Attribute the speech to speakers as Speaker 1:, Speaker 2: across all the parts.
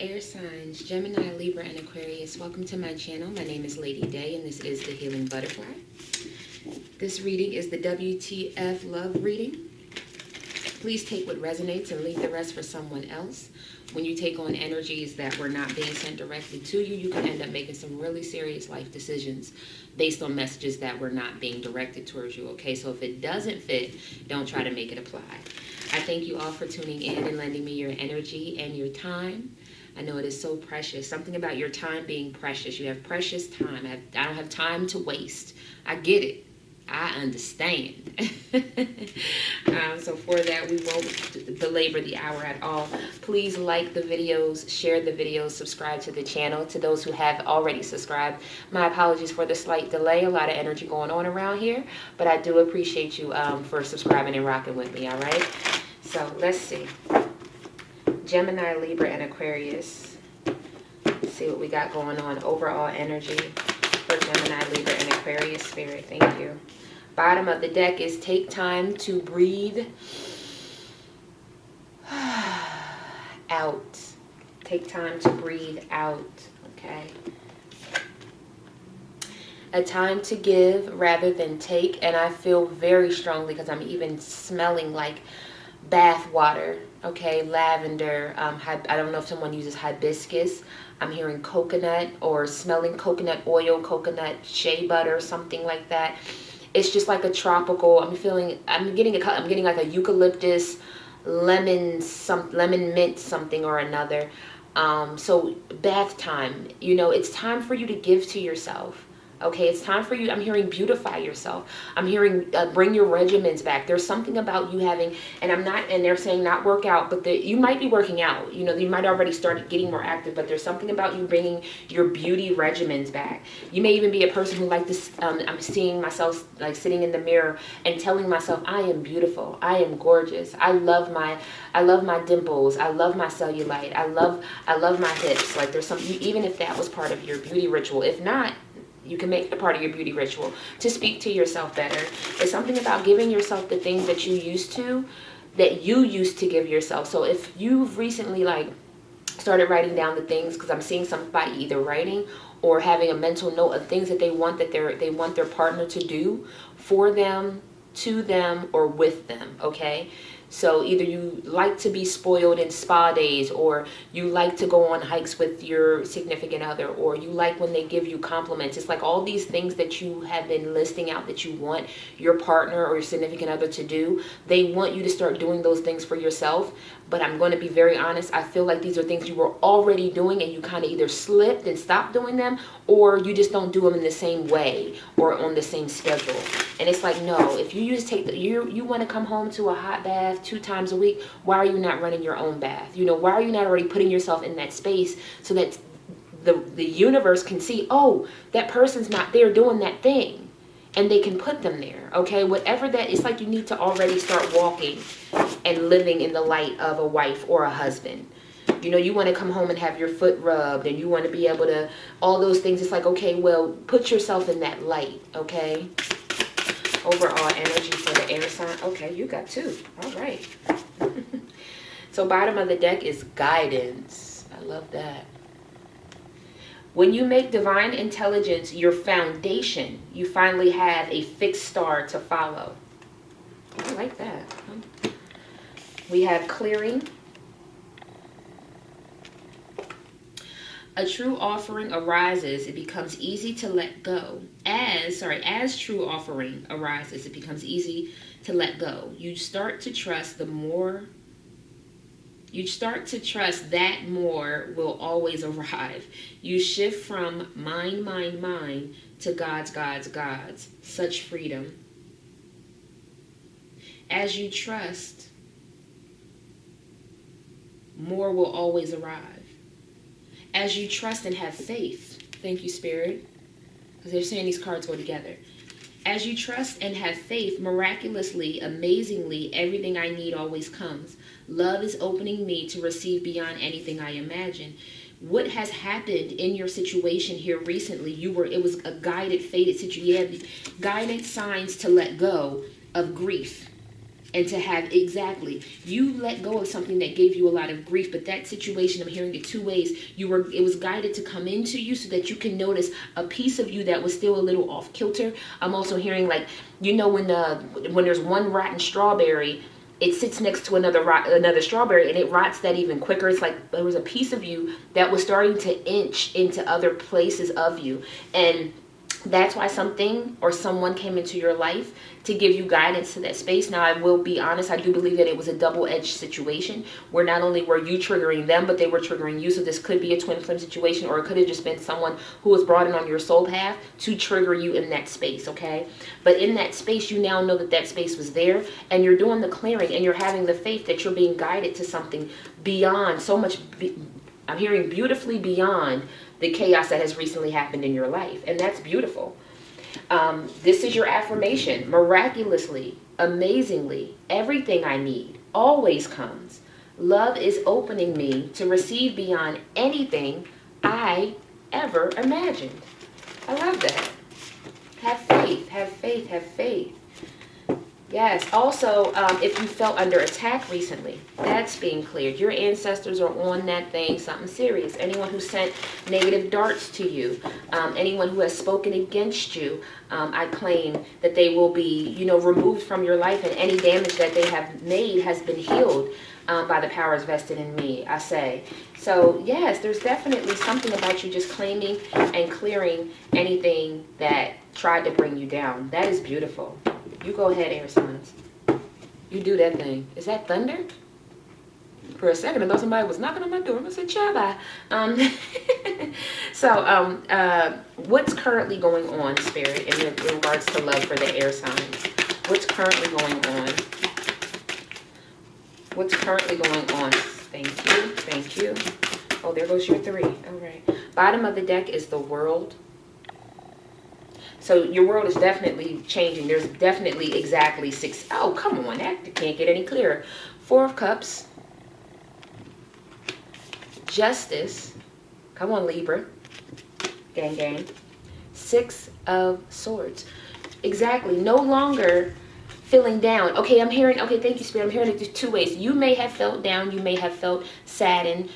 Speaker 1: Air signs, Gemini, Libra, and Aquarius. Welcome to my channel. My name is Lady Day, and this is the Healing Butterfly. This reading is the WTF love reading. Please take what resonates and leave the rest for someone else. When you take on energies that were not being sent directly to you, you can end up making some really serious life decisions based on messages that were not being directed towards you, okay? So if it doesn't fit, don't try to make it apply. I thank you all for tuning in and lending me your energy and your time. I know it is so precious. Something about your time being precious. You have precious time. I don't have time to waste. I get it. I understand. So for that, we won't belabor the hour at all. Please like the videos, share the videos, subscribe to the channel. To those who have already subscribed, my apologies for the slight delay. A lot of energy going on around here, but I do appreciate you for subscribing and rocking with me, all right? So let's see. Gemini, Libra, and Aquarius. Let's see what we got going on. Overall energy for Gemini, Libra, and Aquarius spirit. Thank you. Bottom of the deck is take time to breathe out. Take time to breathe out. Okay. A time to give rather than take. And I feel very strongly because I'm even smelling like bath water. Okay, lavender. I don't know if someone uses hibiscus. I'm hearing coconut or smelling coconut oil, coconut shea butter, something like that. It's just like a tropical. I'm getting like a eucalyptus, lemon mint something or another. So bath time. You know, it's time for you to give to yourself. Okay, it's time for you. I'm hearing beautify yourself. I'm hearing bring your regimens back. There's something about you having, and they're saying not work out, but you might be working out. You know, you might already started getting more active, but there's something about you bringing your beauty regimens back. You may even be a person who like this. I'm seeing myself like sitting in the mirror and telling myself, I am beautiful. I am gorgeous. I love my dimples. I love my cellulite. I love my hips. Like there's something, even if that was part of your beauty ritual. If not, you can make it a part of your beauty ritual to speak to yourself better. It's something about giving yourself the things that you used to give yourself. So if you've recently like started writing down the things, because I'm seeing somebody either writing or having a mental note of things that they want their partner to do for them, to them, or with them, okay? So either you like to be spoiled in spa days, or you like to go on hikes with your significant other, or you like when they give you compliments. It's like all these things that you have been listing out that you want your partner or your significant other to do. They want you to start doing those things for yourself. But I'm going to be very honest. I feel like these are things you were already doing and you kind of either slipped and stopped doing them, or you just don't do them in the same way or on the same schedule. And it's like, no, if you just you want to come home to a hot bath 2 times a week, why are you not running your own bath? You know, why are you not already putting yourself in that space so that the universe can see, oh, that person's not there doing that thing, and they can put them there, okay? Whatever that, it's like you need to already start walking and living in the light of a wife or a husband. You know, you want to come home and have your foot rubbed, and you want to be able to, all those things. It's like, okay, well, put yourself in that light, okay? Overall energy for the air sign. Okay, you got 2. All right. So bottom of the deck is guidance. I love that. When you make divine intelligence your foundation, you finally have a fixed star to follow. I like that. We have clearing. A true offering arises, it becomes easy to let go. As true offering arises, it becomes easy to let go. You start to trust that more will always arrive. You shift from mine to God's. Such freedom. As you trust, more will always arrive. As you trust and have faith. Thank you, Spirit. Because they're saying these cards go together. As you trust and have faith, miraculously, amazingly, everything I need always comes. Love is opening me to receive beyond anything I imagine. What has happened in your situation here recently? It was a guided, fated situation. You had guided signs to let go of grief. And to have, exactly, you let go of something that gave you a lot of grief, but that situation, I'm hearing it two ways. It was guided to come into you so that you can notice a piece of you that was still a little off kilter. I'm also hearing, like, you know, when there's one rotten strawberry, it sits next to another strawberry, and it rots that even quicker. It's like there was a piece of you that was starting to inch into other places of you. And that's why something or someone came into your life to give you guidance to that space. Now, I will be honest, I do believe that it was a double-edged situation where not only were you triggering them, but they were triggering you. So this could be a twin flame situation, or it could have just been someone who was brought in on your soul path to trigger you in that space, okay? But in that space, you now know that that space was there, and you're doing the clearing, and you're having the faith that you're being guided to something beyond, I'm hearing beautifully beyond the chaos that has recently happened in your life. And that's beautiful. This is your affirmation. Miraculously, amazingly, everything I need always comes. Love is opening me to receive beyond anything I ever imagined. I love that. Have faith, have faith, have faith. Yes. Also, if you felt under attack recently, that's being cleared. Your ancestors are on that thing, something serious. Anyone who sent negative darts to you, anyone who has spoken against you, I claim that they will be, you know, removed from your life, and any damage that they have made has been healed by the powers vested in me, I say. So, yes, there's definitely something about you just claiming and clearing anything that tried to bring you down. That is beautiful. You go ahead, air signs. You do that thing. Is that thunder? For a second, I thought somebody was knocking on my door. I said, Chabba. What's currently going on, Spirit, in regards to love for the air signs? What's currently going on? What's currently going on? Thank you. Thank you. Oh, there goes your 3. All right. Bottom of the deck is the World. So your world is definitely changing. There's definitely exactly 6. Oh, come on. That can't get any clearer. 4 of Cups. Justice. Come on, Libra. Gang, gang. 6 of Swords. Exactly. No longer feeling down. Okay, okay, thank you, Spirit. I'm hearing it 2 ways. You may have felt down. You may have felt saddened.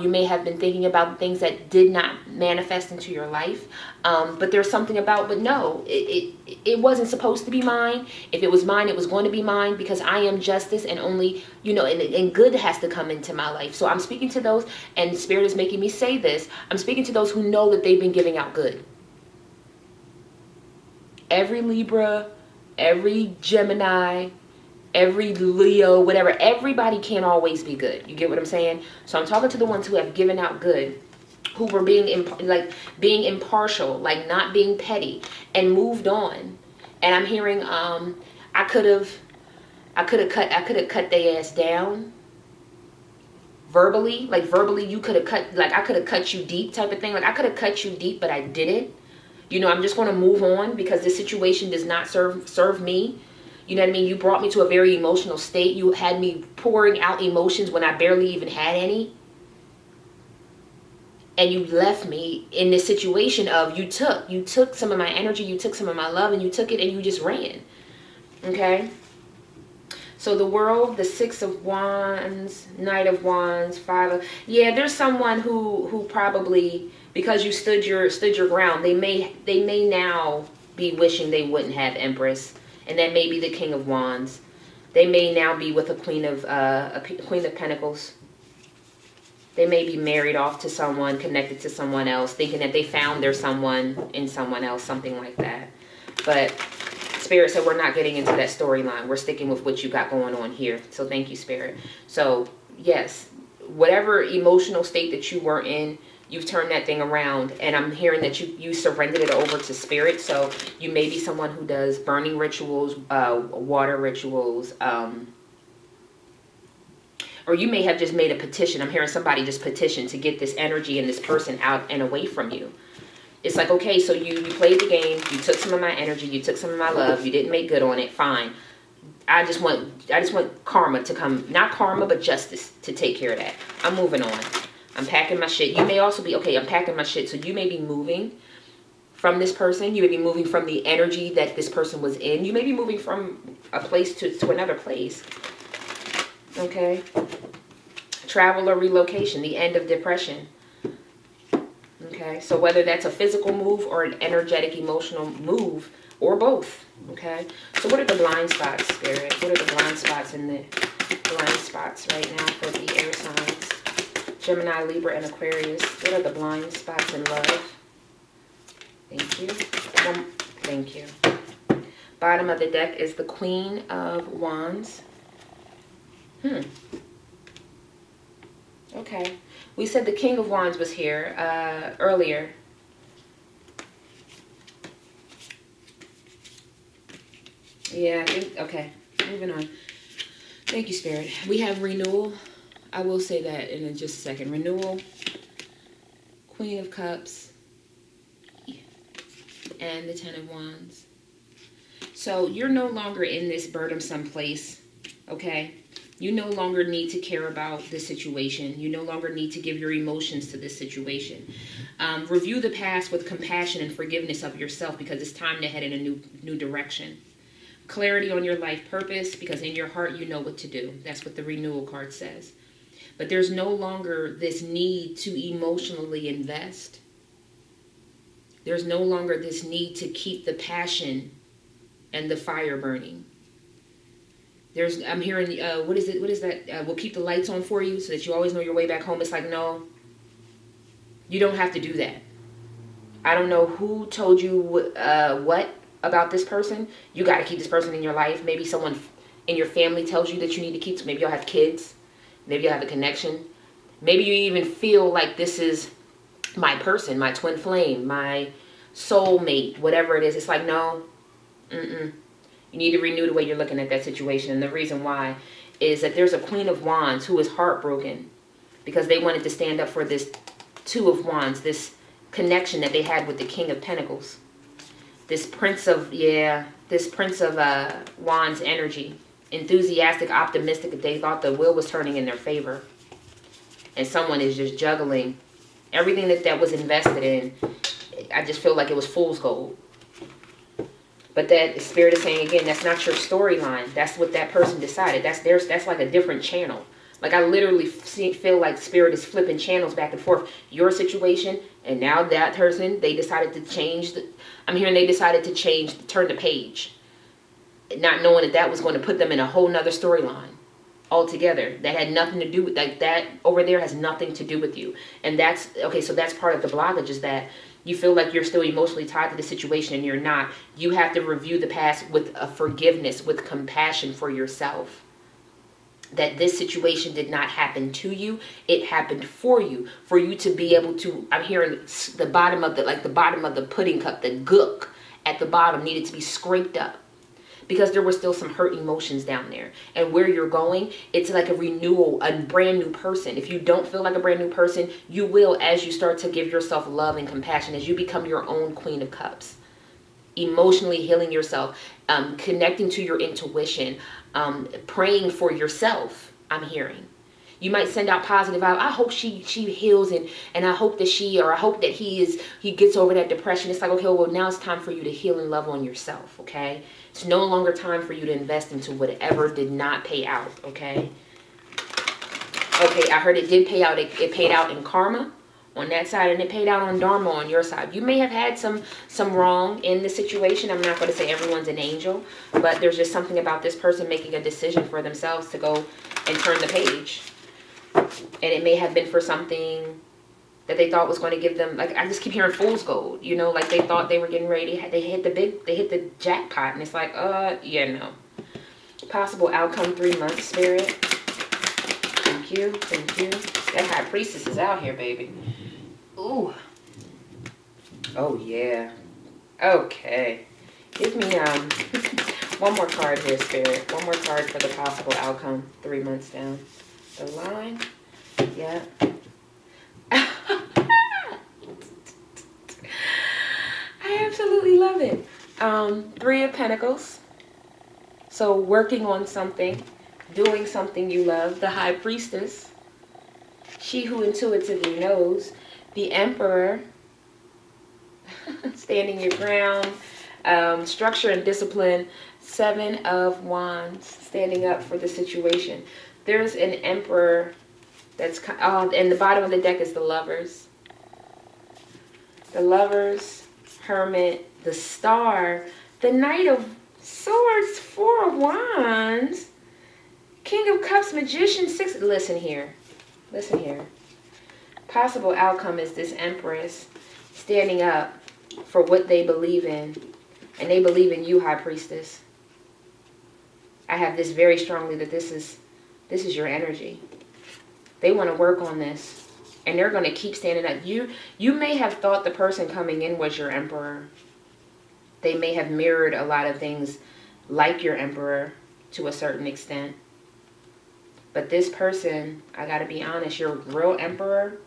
Speaker 1: You may have been thinking about things that did not manifest into your life. But there's something about, but no, it wasn't supposed to be mine. If it was mine, it was going to be mine, because I am justice, and only, you know, and good has to come into my life. So I'm speaking to those, and Spirit is making me say this. I'm speaking to those who know that they've been giving out good. Every Libra, every Gemini, every Leo, whatever, everybody can't always be good. You get what I'm saying? So I'm talking to the ones who have given out good, who were being impartial, like not being petty, and moved on. And I'm hearing I could have cut their ass down verbally, you could have cut, like I could have cut you deep type of thing. Like I could have cut you deep, but I didn't. You know, I'm just going to move on because this situation does not serve me. You know what I mean? You brought me to a very emotional state. You had me pouring out emotions when I barely even had any. And you left me in this situation of you took some of my energy, you took some of my love, and you took it and you just ran. Okay? So the World, the 6 of Wands, Knight of Wands, 5 of... Yeah, there's someone who probably, because you stood your ground, they may now be wishing they wouldn't have, Empress. And that may be the King of Wands. They may now be with a Queen of Pentacles. They may be married off to someone, connected to someone else, thinking that they found their someone in someone else, something like that. But Spirit said we're not getting into that storyline. We're sticking with what you got going on here. So thank you, Spirit. So yes, whatever emotional state that you were in, you've turned that thing around, and I'm hearing that you surrendered it over to Spirit. So you may be someone who does burning rituals, water rituals, or you may have just made a petition. I'm hearing somebody just petition to get this energy and this person out and away from you. It's like, okay, so you played the game, you took some of my energy, you took some of my love, you didn't make good on it, fine. I just want karma to come, not karma, but justice to take care of that. I'm moving on. I'm packing my shit. You may also be, okay, I'm packing my shit. So you may be moving from this person. You may be moving from the energy that this person was in. You may be moving from a place to another place. Okay. Travel or relocation, the end of depression. Okay. So whether that's a physical move or an energetic, emotional move, or both. Okay. So what are the blind spots, Spirit? What are the blind spots in the blind spots right now for the air signs? Gemini, Libra, and Aquarius. What are the blind spots in love? Thank you. Thank you. Bottom of the deck is the Queen of Wands. Okay. We said the King of Wands was here earlier. Yeah, okay. Moving on. Thank you, Spirit. We have renewal. I will say that in just a second. Renewal, Queen of Cups, and the Ten of Wands. So you're no longer in this burdensome place, okay? You no longer need to care about this situation. You no longer need to give your emotions to this situation. Review the past with compassion and forgiveness of yourself, because it's time to head in a new direction. Clarity on your life purpose, because in your heart you know what to do. That's what the renewal card says. But there's no longer this need to emotionally invest. There's no longer this need to keep the passion and the fire burning. I'm hearing, what is that? We'll keep the lights on for you so that you always know your way back home. It's like, no, you don't have to do that. I don't know who told you what about this person. You got to keep this person in your life. Maybe someone in your family tells you that you need to keep. Maybe you'll have kids. Maybe you'll have a connection. Maybe you even feel like this is my person, my twin flame, my soulmate, whatever it is. It's like, no, you need to renew the way you're looking at that situation. And the reason why is that there's a Queen of Wands who is heartbroken because they wanted to stand up for this Two of Wands, this connection that they had with the King of Pentacles. This Prince of Wands energy. Enthusiastic, optimistic. They thought the wheel was turning in their favor. And someone is just juggling everything that was invested in. I just feel like it was fool's gold. But that Spirit is saying again, that's not your storyline. That's what that person decided. That's like a different channel. Like I literally feel like Spirit is flipping channels back and forth. Your situation, and now that person, they decided to change. I'm hearing they decided to turn the page. Not knowing that was going to put them in a whole nother storyline altogether. That had nothing to do with, like that over there has nothing to do with you. And that's, okay, so that's part of the blockage, is that you feel like you're still emotionally tied to the situation and you're not. You have to review the past with a forgiveness, with compassion for yourself. That this situation did not happen to you. It happened for you to be able to, I'm hearing the bottom of the pudding cup, the gook at the bottom needed to be scraped up. Because there were still some hurt emotions down there. And where you're going, it's like a renewal, a brand new person. If you don't feel like a brand new person, you will as you start to give yourself love and compassion, as you become your own Queen of Cups. Emotionally healing yourself, connecting to your intuition, praying for yourself, I'm hearing. You might send out positive vibes. I hope she heals and I hope that I hope that he gets over that depression. It's like, okay, well now it's time for you to heal and love on yourself, okay? It's no longer time for you to invest into whatever did not pay out, okay? Okay, I heard it did pay out. It paid out in karma on that side, and it paid out on dharma on your side. You may have had some wrong in the situation. I'm not going to say everyone's an angel, but there's just something about this person making a decision for themselves to go and turn the page. And it may have been for something that they thought was going to give them, like, I just keep hearing fool's gold, you know, like they thought they were getting ready, they hit the jackpot, and it's like, yeah, no. Possible outcome, 3 months, Spirit. Thank you. That High Priestess is out here, baby. Ooh. Oh, yeah. Okay. Give me, one more card here, Spirit. One more card for the possible outcome, 3 months down the line. Yeah. I absolutely love it. 3 of Pentacles. So working on something, doing something you love. The High Priestess. She who intuitively knows. The Emperor. Standing your ground. Structure and discipline. 7 of Wands. Standing up for the situation. There's an Emperor that's... and the bottom of the deck is the Lovers. The Lovers, Hermit, the Star, the Knight of Swords, 4 of Wands, King of Cups, Magician, 6. Listen here. Listen here. Possible outcome is this Empress standing up for what they believe in. And they believe in you, High Priestess. I have this very strongly that this is your energy. They want to work on this. And they're going to keep standing up. You may have thought the person coming in was your Emperor. They may have mirrored a lot of things like your Emperor to a certain extent. But this person, I got to be honest, your real Emperor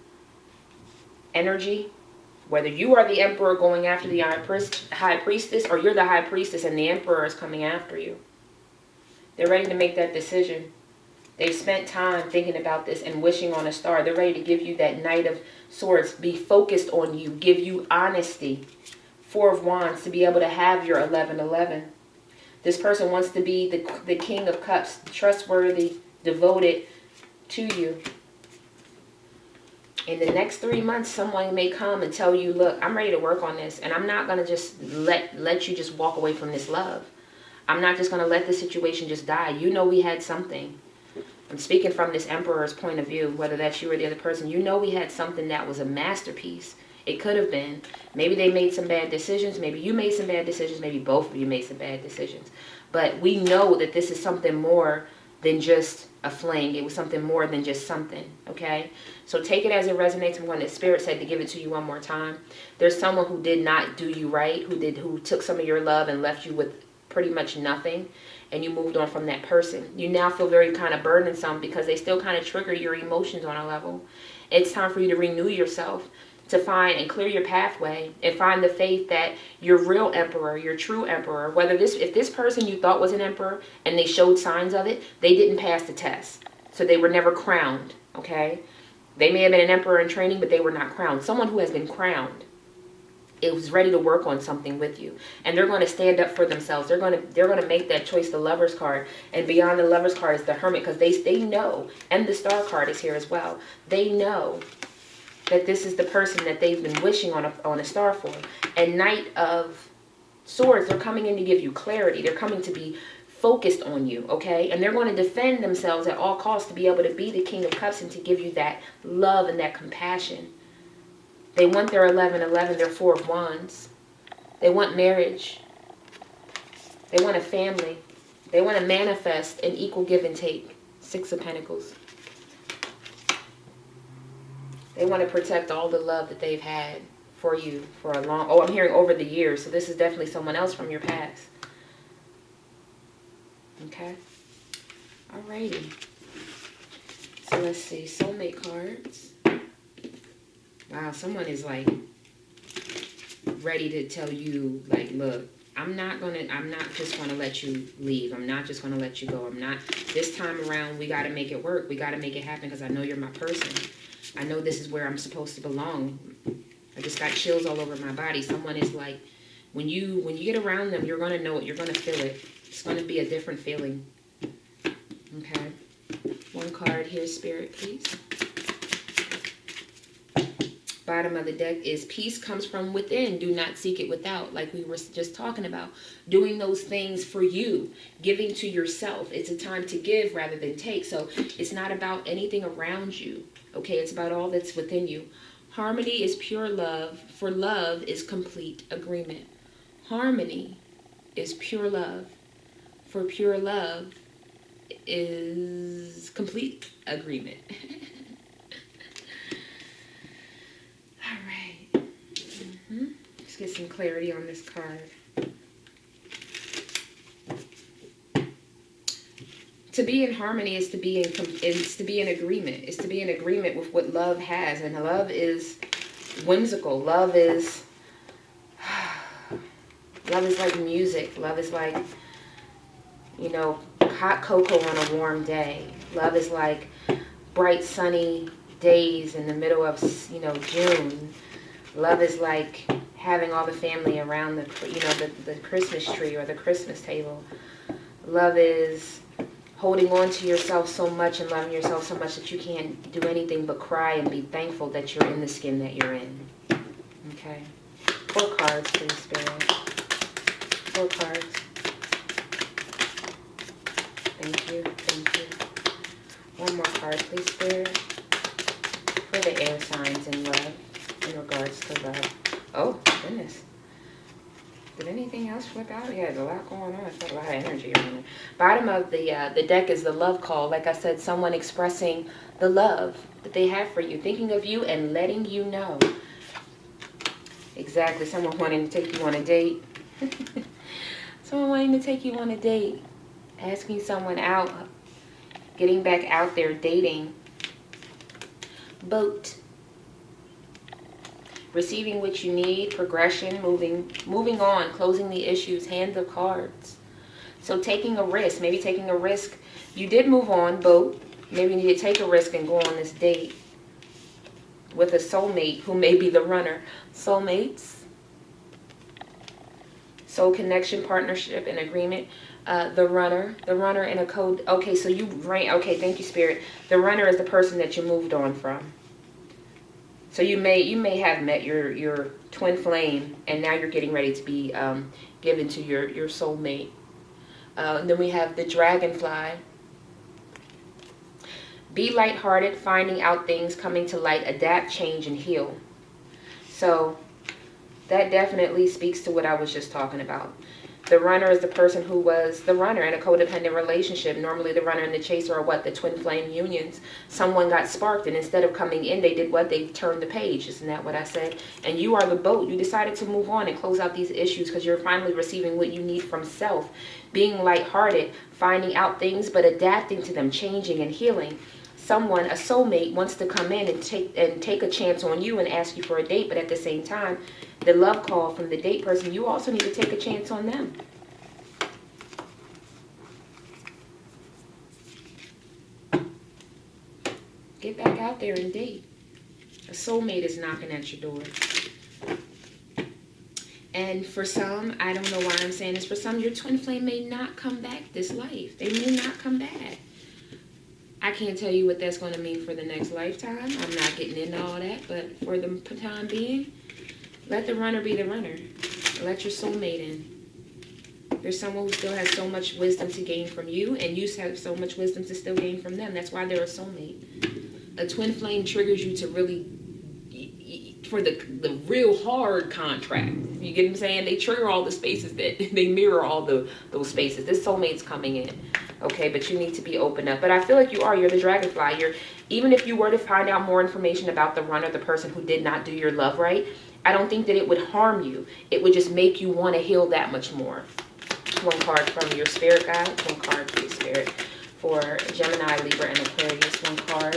Speaker 1: energy, whether you are the Emperor going after the High Priestess, or you're the High Priestess and the Emperor is coming after you. They're ready to make that decision. They've spent time thinking about this and wishing on a star. They're ready to give you that Knight of Swords, be focused on you, give you honesty. 4 of Wands, to be able to have your 11-11. This person wants to be the King of Cups, trustworthy, devoted to you. In the next 3 months, someone may come and tell you, look, I'm ready to work on this, and I'm not going to just let you just walk away from this love. I'm not just going to let the situation just die. You know we had something. I'm speaking from this Emperor's point of view, whether that's you or the other person. You know we had something that was a masterpiece. It could have been. Maybe they made some bad decisions. Maybe you made some bad decisions. Maybe both of you made some bad decisions. But we know that this is something more than just a fling. It was something more than just something, okay? So take it as it resonates. I'm going to, Spirit said to give it to you one more time. There's someone who did not do you right, who took some of your love and left you with pretty much nothing, and you moved on from that person. You now feel very kind of burdensome because they still kind of trigger your emotions on a level. It's time for you to renew yourself, to find and clear your pathway and find the faith that your real Emperor, your true Emperor, if this person you thought was an Emperor and they showed signs of it, they didn't pass the test. So they were never crowned, okay? They may have been an Emperor in training, but they were not crowned. Someone who has been crowned, it was ready to work on something with you, and they're going to stand up for themselves. They're going to make that choice. The Lover's card, and beyond the Lover's card is the Hermit, because they know, and the Star card is here as well. They know that this is the person that they've been wishing on a star for. And Knight of Swords, they're coming in to give you clarity. They're coming to be focused on you, okay? And they're going to defend themselves at all costs to be able to be the King of Cups and to give you that love and that compassion. They want their 11-11, their 4 of Wands. They want marriage. They want a family. They want to manifest an equal give and take. 6 of Pentacles. They want to protect all the love that they've had for you for a long... Oh, I'm hearing over the years. So this is definitely someone else from your past. Okay. Alrighty. So let's see. Soulmate cards. Wow, someone is like ready to tell you, like, look, I'm not just gonna let you leave. I'm not just gonna let you go. This time around, we gotta make it work. We gotta make it happen because I know you're my person. I know this is where I'm supposed to belong. I just got chills all over my body. Someone is like, when you get around them, you're gonna know it. You're gonna feel it. It's gonna be a different feeling. Okay. One card here, Spirit, please. Bottom of the deck is peace comes from within. Do not seek it without. Like we were just talking about. Doing those things for you. Giving to yourself. It's a time to give rather than take. So it's not about anything around you. Okay, it's about all that's within you. Harmony is pure love. For love is complete agreement. Harmony is pure love. For pure love is complete agreement. All right. Let's get some clarity on this card. To be in harmony is to be in agreement. It's to be in agreement with what love has. And love is whimsical. Love is like music. Love is like, you know, hot cocoa on a warm day. Love is like bright sunny days in the middle of, you know, June. Love is like having all the family around the, you know, the Christmas tree or the Christmas table. Love is holding on to yourself so much and loving yourself so much that you can't do anything but cry and be thankful that you're in the skin that you're in. Okay. 4 cards, please, Spirit. 4 cards. Thank you. Thank you. 1 more card, please, Spirit. For the air signs in love, in regards to love. Oh, goodness. Did anything else flip out? Yeah, there's a lot going on. I felt a lot of energy around it. Bottom of the deck is the love call. Like I said, someone expressing the love that they have for you, thinking of you and letting you know. Exactly. Someone wanting to take you on a date. Someone wanting to take you on a date. Asking someone out. Getting back out there, dating. Boat. Receiving what you need, progression, moving on, closing the issues, hand of cards. So taking a risk, maybe taking a risk. You did move on, boat. Maybe you need to take a risk and go on this date with a soulmate who may be the runner. Soulmates. Soul connection, partnership, and agreement. The runner in a code. Okay, so you ran. Okay, thank you, Spirit. The runner is the person that you moved on from. So you may have met your twin flame, and now you're getting ready to be given to your soulmate. And then we have the dragonfly. Be lighthearted, finding out things, coming to light, adapt, change, and heal. So that definitely speaks to what I was just talking about. The runner is the person who was the runner in a codependent relationship. Normally the runner and the chaser are what? The twin flame unions. Someone got sparked, and instead of coming in, they did what? They turned the page. Isn't that what I said? And you are the boat. You decided to move on and close out these issues because you're finally receiving what you need from self. Being lighthearted, finding out things, but adapting to them, changing and healing. Someone, a soulmate, wants to come in and take a chance on you and ask you for a date, but at the same time, the love call from the date person, you also need to take a chance on them. Get back out there and date. A soulmate is knocking at your door. And for some, I don't know why I'm saying this, for some, your twin flame may not come back this life. They may not come back. I can't tell you what that's going to mean for the next lifetime. I'm not getting into all that, but for the time being, let the runner be the runner. Let your soulmate in. There's someone who still has so much wisdom to gain from you, and you have so much wisdom to still gain from them. That's why they're a soulmate. A twin flame triggers you to really, for the real hard contract. You get what I'm saying? They trigger all the spaces that, they mirror all those spaces. This soulmate's coming in. Okay, but you need to be open up. But I feel like you're the dragonfly. Even if you were to find out more information about the runner, the person who did not do your love right, I don't think that it would harm you. It would just make you want to heal that much more. 1 card from your spirit guide. 1 card, please, Spirit. For Gemini, Libra, and Aquarius. 1 card.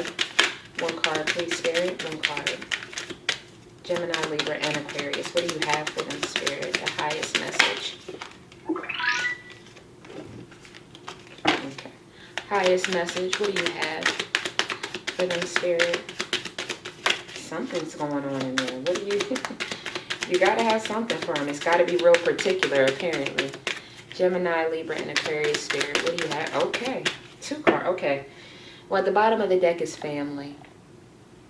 Speaker 1: 1 card, please, Spirit. 1 card. Gemini, Libra, and Aquarius. What do you have for them, Spirit? The highest message. Okay. Highest message. What do you have for them, Spirit? Something's going on in there. What do you... You got to have something for them. It's got to be real particular, apparently. Gemini, Libra, and Aquarius, Spirit. What do you have? Okay. 2 cards. Okay. Well, at the bottom of the deck is family.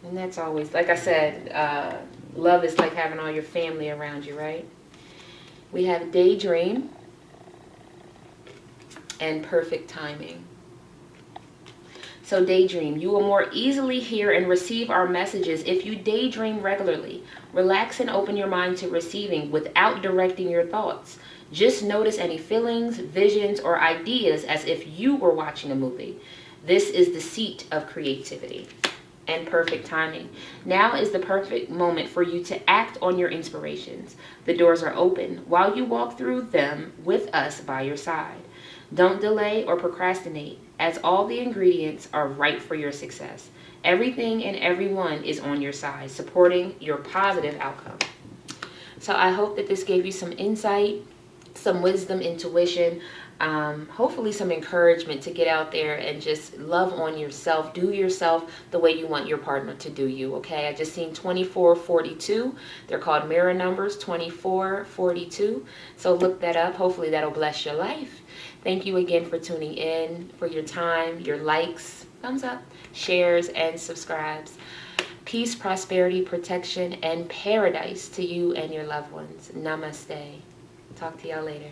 Speaker 1: And that's always, like I said, love is like having all your family around you, right? We have daydream and perfect timing. So daydream. You will more easily hear and receive our messages if you daydream regularly. Relax and open your mind to receiving without directing your thoughts. Just notice any feelings, visions, or ideas as if you were watching a movie. This is the seat of creativity and perfect timing. Now is the perfect moment for you to act on your inspirations. The doors are open while you walk through them with us by your side. Don't delay or procrastinate, as all the ingredients are right for your success. Everything and everyone is on your side, supporting your positive outcome. So I hope that this gave you some insight, some wisdom, intuition. hopefully some encouragement to get out there and just love on yourself. Do yourself the way you want your partner to do you, okay? I just seen 2442. They're called mirror numbers, 2442. So look that up. Hopefully that'll bless your life. Thank you again for tuning in, for your time, your likes, thumbs up, shares, and subscribes. Peace, prosperity, protection, and paradise to you and your loved ones. Namaste. Talk to y'all later.